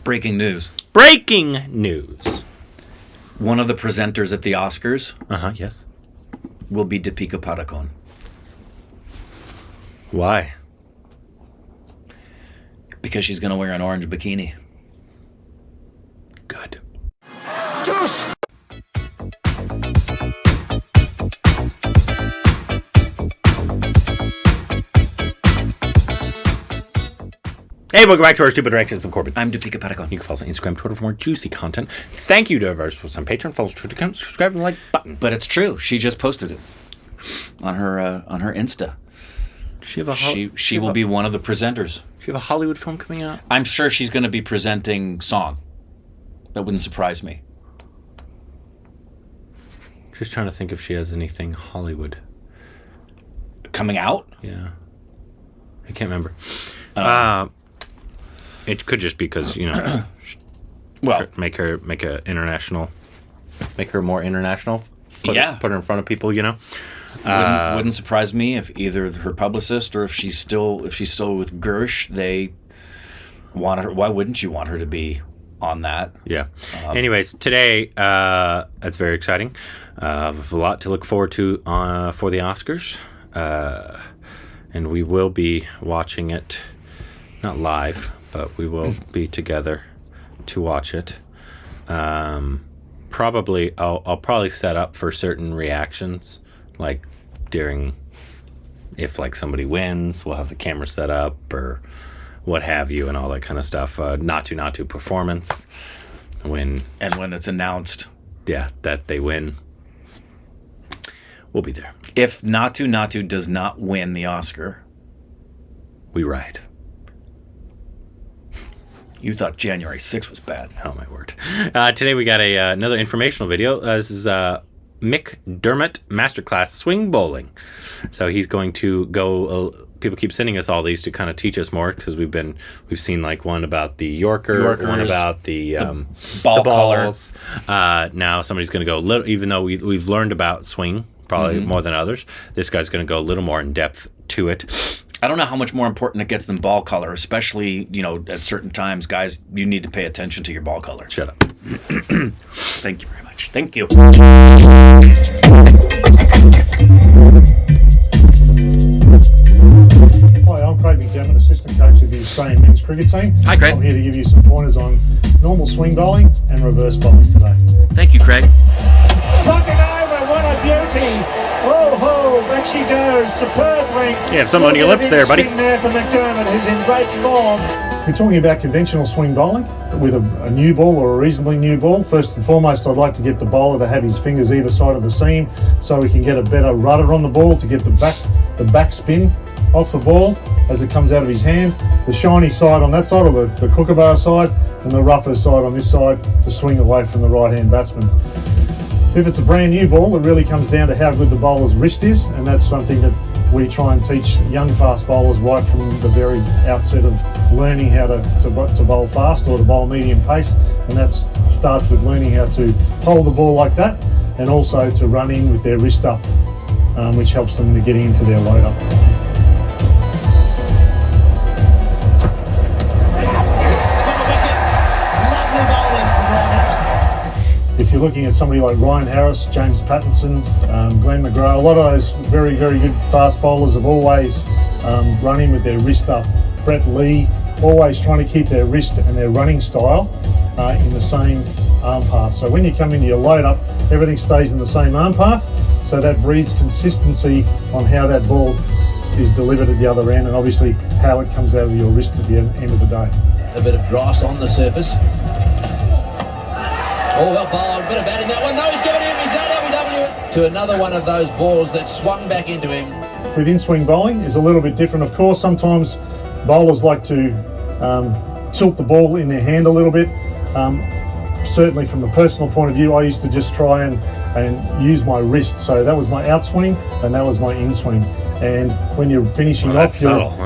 Breaking news. Breaking news. One of the presenters at the Oscars Yes. will be Deepika Padukone. Why? Because she's going to wear an orange bikini. Good. Juice! Hey, welcome back to our Stupid Directions of Korbin. I'm Deepika Padukone. You can follow us on Instagram, Twitter for more juicy content. Thank you to our viewers on Patreon. Follow us on Twitter account, subscribe and like button. But it's true. She just posted it on her Insta. She will be one of the presenters. She have a Hollywood film coming out? I'm sure she's going to be presenting song. That wouldn't surprise me. Just trying to think if she has anything Hollywood coming out. Yeah, I can't remember. It could just because well, make her more international. Put her in front of people. Wouldn't surprise me if either her publicist or if she's still with Gersh, they want her. Why wouldn't you want her to be on that? Yeah. Anyways, today that's very exciting. We have a lot to look forward to for the Oscars, and we will be watching it, not live, but we will be together to watch it. Probably, I'll probably set up for certain reactions, like if somebody wins, we'll have the camera set up or what have you, and all that kind of stuff. Not to performance when it's announced, that they win, we'll be there. If Natu does not win the Oscar, we ride. You thought January 6th was bad. Oh, my word. Today we got another informational video. This is McDermott Masterclass Swing Bowling. So he's going to go... people keep sending us all these to kind of teach us more, because we've seen one about the Yorkers, one about the ball balls. Now somebody's going to go a little... Even though we've learned about swing, probably more than others, this guy's going to go a little more in depth to it. I don't know how much more important it gets than ball color, especially, at certain times, guys, you need to pay attention to your ball color. Shut up. Thank you very much. Thank you. Hi, I'm Craig McDermott, assistant coach of the Australian men's cricket team. Hi, Craig. I'm here to give you some pointers on normal swing bowling and reverse bowling today. Thank you, Craig. Knock it over, what a beauty! Oh ho, back she goes, superb length. You have some on your lips there, buddy. Swing there for McDermott, who's in great form. If you're talking about conventional swing bowling with a new ball or a reasonably new ball, first and foremost I'd like to get the bowler to have his fingers either side of the seam so we can get a better rudder on the ball to get the back spin off the ball as it comes out of his hand. The shiny side on that side, or the kookaburra side, and the rougher side on this side to swing away from the right hand batsman. If it's a brand new ball, it really comes down to how good the bowler's wrist is, and that's something that we try and teach young fast bowlers right from the very outset of learning how to bowl fast or to bowl medium pace, and that starts with learning how to hold the ball like that and also to run in with their wrist up, which helps them to getting into their load up. If you're looking at somebody like Ryan Harris, James Pattinson, Glenn McGrath, a lot of those very, very good fast bowlers have always run in with their wrist up. Brett Lee, always trying to keep their wrist and their running style in the same arm path. So when you come into your load up, everything stays in the same arm path, so that breeds consistency on how that ball is delivered at the other end, and obviously how it comes out of your wrist at the end of the day. A bit of grass on the surface. Oh, well bowled, bit of bat in that one. No, he's given him his LWW to another one of those balls that swung back into him. With in-swing bowling is a little bit different. Of course, sometimes bowlers like to tilt the ball in their hand a little bit. Certainly from a personal point of view, I used to just try and use my wrist. So that was my outswing and that was my in-swing. And when you're finishing off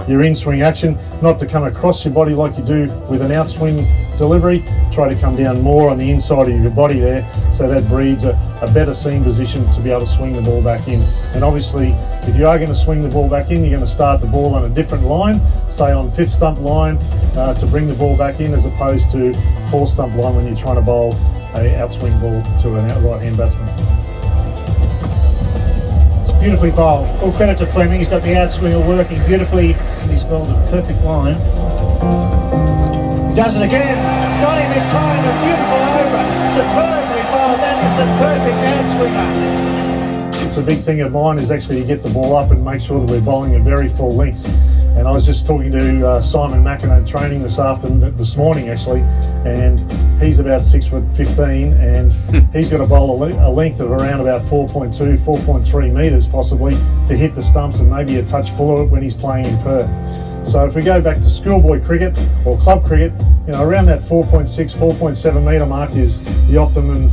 your in-swing action, not to come across your body like you do with an outswing delivery, try to come down more on the inside of your body there, so that breeds a better seam position to be able to swing the ball back in. And obviously, if you are going to swing the ball back in, you're going to start the ball on a different line, say on 5th stump line to bring the ball back in, as opposed to 4th stump line when you're trying to bowl a outswing ball to an right hand batsman. It's beautifully bowled. Full credit to Fleming. He's got the outswinger working beautifully, and he's bowled a perfect line. He does it again. Got him this time. A beautiful over. Superbly bowled. That is the perfect outswinger. It's a big thing of mine is actually to get the ball up and make sure that we're bowling a very full length. And I was just talking to Simon Mackinnon training this morning actually, and he's about 6'15", and he's got to bowl a length of around about 4.2, 4.3 metres possibly to hit the stumps, and maybe a touch fuller when he's playing in Perth. So if we go back to schoolboy cricket or club cricket, you know, around that 4.6, 4.7 metre mark is the optimum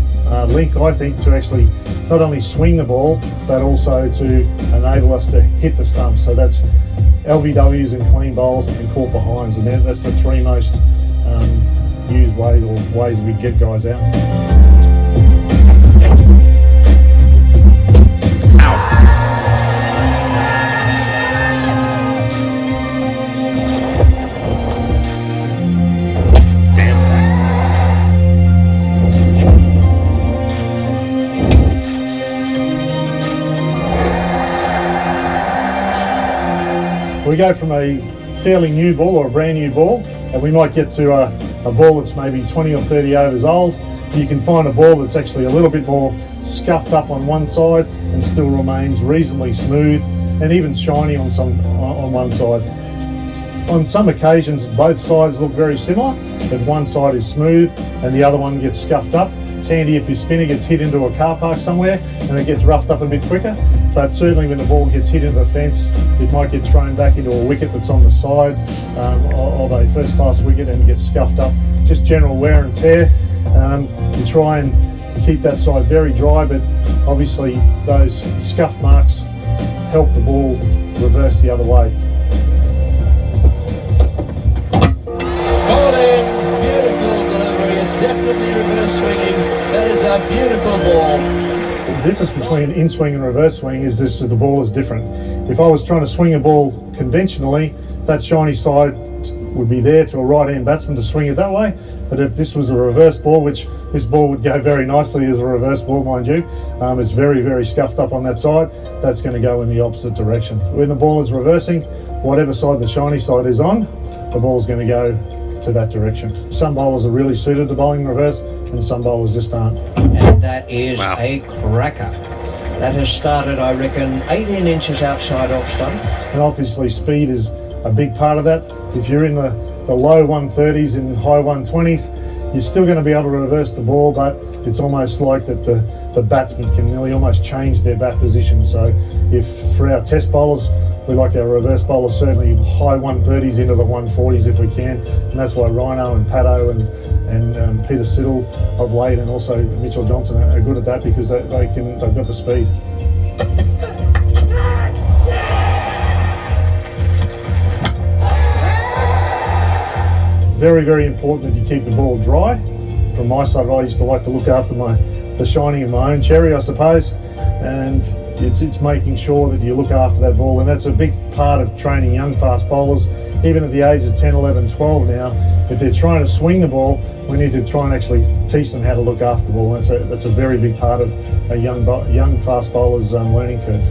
length, I think, to actually not only swing the ball but also to enable us to hit the stumps. So that's LBWs and clean bowls and caught behinds, and that's the three most used ways we get guys out. We go from a fairly new ball or a brand new ball, and we might get to a ball that's maybe 20 or 30 overs old. You can find a ball that's actually a little bit more scuffed up on one side and still remains reasonably smooth and even shiny on one side. On some occasions, both sides look very similar, but one side is smooth and the other one gets scuffed up. It's handy if your spinner gets hit into a car park somewhere and it gets roughed up a bit quicker, but certainly when the ball gets hit into the fence, it might get thrown back into a wicket that's on the side of a first class wicket and gets scuffed up. Just general wear and tear. You try and keep that side very dry, but obviously those scuff marks help the ball reverse the other way. Beautiful delivery. It's definitely reverse swinging. That is a beautiful ball. The difference between in-swing and reverse swing is this: the ball is different. If I was trying to swing a ball conventionally, that shiny side would be there to a right-hand batsman to swing it that way. But if this was a reverse ball, which this ball would go very nicely as a reverse ball, mind you, it's very, very scuffed up on that side, that's going to go in the opposite direction. When the ball is reversing, whatever side the shiny side is on, the ball's going to go to that direction. Some bowlers are really suited to bowling reverse and some bowlers just aren't. And that is a cracker. That has started, I reckon, 18 inches outside off stump. And obviously speed is a big part of that. If you're in the low 130s and high 120s, you're still going to be able to reverse the ball, but it's almost like that the batsman can nearly almost change their bat position. So if for our test bowlers, we like our reverse bowlers certainly high 130s into the 140s if we can, and that's why Rhino and Paddo and Peter Siddle of late, and also Mitchell Johnson are good at that, because they've got the speed. Very, very important that you keep the ball dry. From my side, I used to like to look after the shining of my own cherry, I suppose, and it's making sure that you look after that ball, and that's a big part of training young fast bowlers, even at the age of 10, 11, 12 now. If they're trying to swing the ball, we need to try and actually teach them how to look after the ball. That's a very big part of a young fast bowler's learning curve.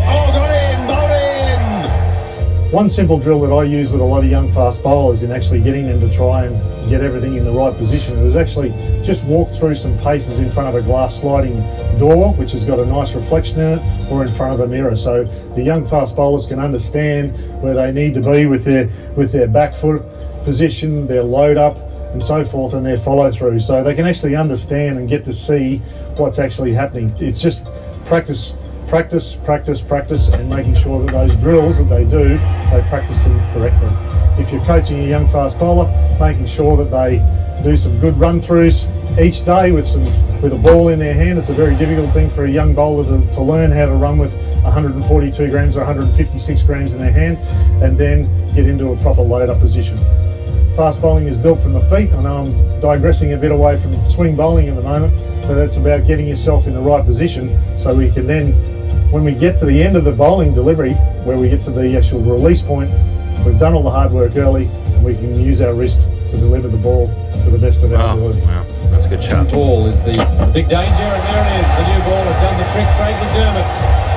Oh, got him! Bowled him! One simple drill that I use with a lot of young fast bowlers in actually getting them to try and get everything in the right position is actually just walk through some paces in front of a glass sliding door, which has got a nice reflection in it, or in front of a mirror, so the young fast bowlers can understand where they need to be with their back foot position, their load up and so forth, and their follow through, so they can actually understand and get to see what's actually happening. It's just practice, and making sure that those drills that they do, they practice them correctly. If you're coaching a young fast bowler, making sure that they do some good run throughs each day with a ball in their hand. It's a very difficult thing for a young bowler to learn how to run with 142 grams or 156 grams in their hand, and then get into a proper load up position. Fast bowling is built from the feet. I know I'm digressing a bit away from swing bowling at the moment, but it's about getting yourself in the right position so we can then when we get to the end of the bowling delivery, where we get to the actual release point, we've done all the hard work early, and we can use our wrist to deliver the ball to the best of our ability. Wow, that's a good shot. Ball is the big danger, and there it is. The new ball has done the trick. Craig McDermott,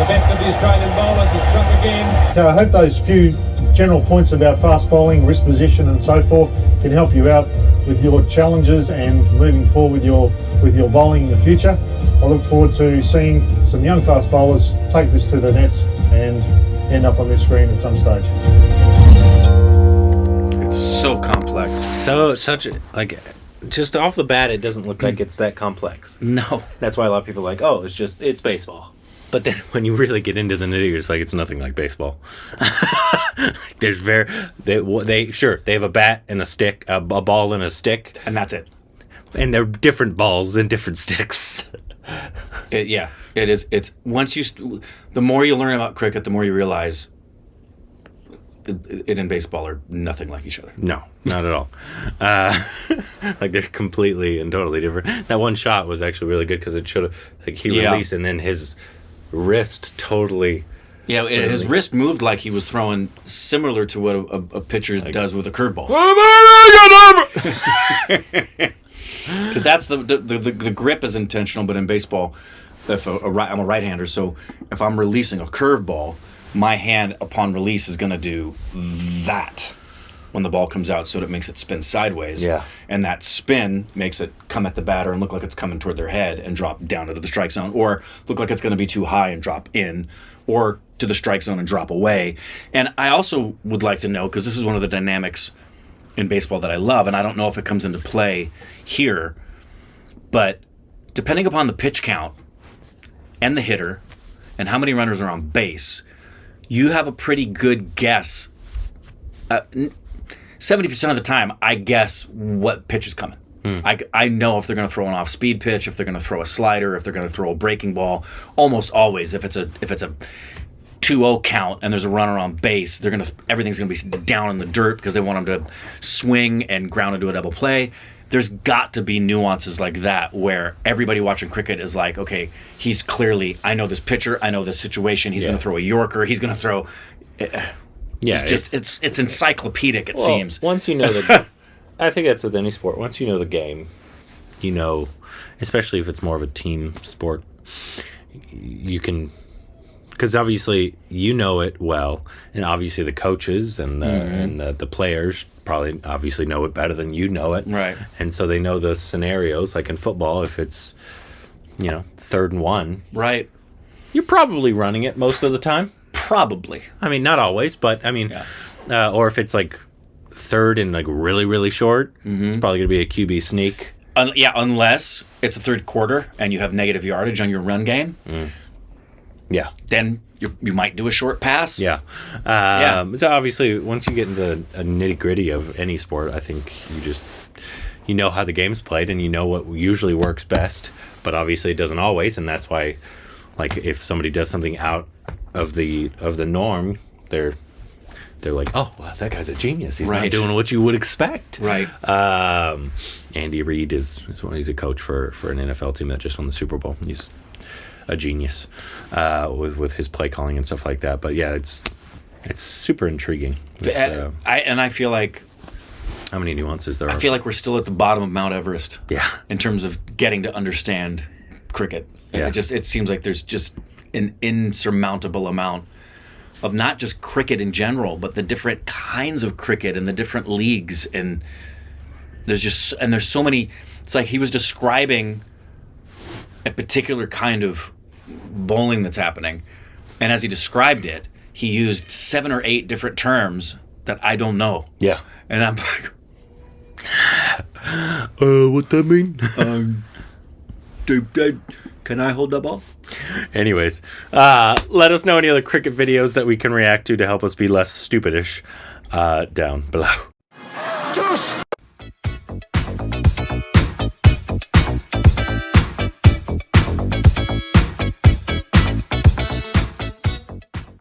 the best of the Australian bowlers, has struck again. Now, I hope those few general points about fast bowling, wrist position and so forth can help you out with your challenges and moving forward with your bowling in the future. I look forward to seeing some young fast bowlers take this to the nets and end up on this screen at some stage. It's so complex. Just off the bat, it doesn't look like it's that complex. No. That's why a lot of people are like, oh, it's baseball. But then when you really get into the nitty, it's like, it's nothing like baseball. They have a bat and a stick, a ball and a stick. And that's it. And they're different balls and different sticks. It is. It's once the more you learn about cricket, the more you realize it and baseball are nothing like each other. No, not at all. Like they're completely and totally different. That one shot was actually really good because it showed he released and then his wrist totally. Yeah, his wrist moved like he was throwing similar to what a pitcher does with a curveball. Because that's the grip is intentional, but in baseball, if I'm a right-hander, so if I'm releasing a curveball, my hand upon release is going to do that when the ball comes out, so it makes it spin sideways. Yeah. And that spin makes it come at the batter and look like it's coming toward their head and drop down into the strike zone, or look like it's going to be too high and drop in, or to the strike zone and drop away. And I also would like to know, because this is one of the dynamics in baseball that I love, and I don't know if it comes into play here, but depending upon the pitch count and the hitter and how many runners are on base, you have a pretty good guess. 70% of the time, I guess what pitch is coming. I know if they're going to throw an off-speed pitch, if they're going to throw a slider, if they're going to throw a breaking ball. Almost always, if it's a 2-0 count and there's a runner on base, everything's going to be down in the dirt because they want them to swing and ground into a double play. There's got to be nuances like that where everybody watching cricket is like, okay, he's clearly, I know this pitcher, I know this situation, he's going to throw a Yorker, he's going to throw... Yeah, it's encyclopedic, it seems. Once you know the... I think that's with any sport. Once you know the game, you know, especially if it's more of a team sport, you can... Because obviously you know it well, and obviously the coaches and the players probably obviously know it better than you know it. Right. And so they know the scenarios, like in football, if it's, 3rd and 1. Right. You're probably running it most of the time. Probably. I mean, not always, but I mean, or if it's like 3rd and like really, really short, it's probably going to be a QB sneak. Unless it's the 3rd quarter and you have negative yardage on your run game. Yeah. Then you might do a short pass. Yeah. So obviously, once you get into a nitty-gritty of any sport, I think you know how the game's played and you know what usually works best, but obviously it doesn't always, and that's why, like, if somebody does something out of the norm, they're like, oh, well, that guy's a genius. He's not doing what you would expect. Right. Andy Reid he's a coach for an NFL team that just won the Super Bowl. He's a genius with his play calling and stuff like that. But yeah, it's super intriguing. I feel like how many nuances there are. I feel like we're still at the bottom of Mount Everest. Yeah. In terms of getting to understand cricket. Yeah. It seems like there's just an insurmountable amount of not just cricket in general, but the different kinds of cricket and the different leagues, and there's so many. It's like he was describing a particular kind of bowling that's happening, and as he described it, he used 7 or 8 different terms that I don't know. Yeah. And I'm like, what that mean? Can I hold the ball? Anyways, let us know any other cricket videos that we can react to help us be less stupidish down below.